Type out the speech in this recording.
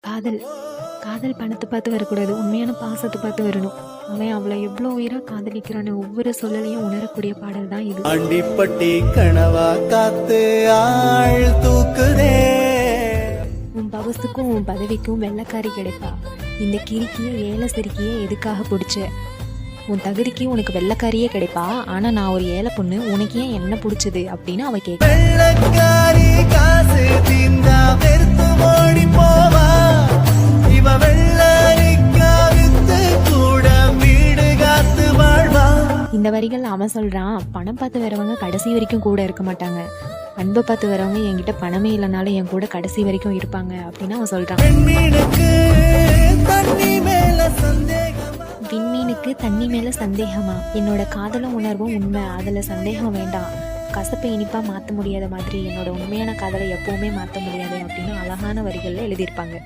காதல் காதல் பணத்தை பார்த்து வரக்கூடாது, உண்மையான பாசத்தை பார்த்து வரணும். அவன் அவளை எவ்வளோ உயிராக காதலிக்கிறான்னு ஒவ்வொரு சொல்லலையும் உணரக்கூடிய பாடல் தான் இது. அண்டிப்பட்டி கனவா காத்து ஆள் தூக்குதே. உன் பவசுக்கும் உன் பதவிக்கும் வெள்ளைக்காரி கிடைப்பா. இந்த கிறுக்கிய ஏழை சிறுக்கிய எதுக்காக பிடிச்ச? உன் தகுதிக்கு உனக்கு வெள்ளைக்காரியே கிடைப்பா, ஆனால் நான் ஒரு ஏழை பொண்ணு, உனக்கு ஏன் என்ன பிடிச்சது அப்படின்னு அவ கேட்க. வெள்ளக்காரி காசு தீந்தா வெறுத்து ஓடி போவா. இவ வெள்ளரிக்கா வித்து கூட வீடு காத்து வாழ்வா. இந்த வரிகள் அவன் சொல்றான், பணம் பார்த்து வரவங்க கடைசி வரைக்கும் கூட இருக்க மாட்டாங்க, அன்பை பார்த்து வரவங்க என்கிட்ட பணமே இல்லைனாலும் என் கூட கடைசி வரைக்கும் இருப்பாங்க அப்படின்னு அவன் சொல்றான். பெண்மீனுக்கு தண்ணி மேல சந்தேகமா. விண்மீனுக்கு தண்ணி மேல சந்தேகமா? என்னோட காதலும் உணர்வும் உண்மை, அதுல சந்தேகம் வேண்டாம். கசப்பை இனிப்பா மாற்ற முடியாத மாதிரி என்னோட உண்மையான காதலை எப்பவுமே மாற்ற முடியாது அப்படின்னு அழகான வரிகள்ல எழுதியிருப்பாங்க.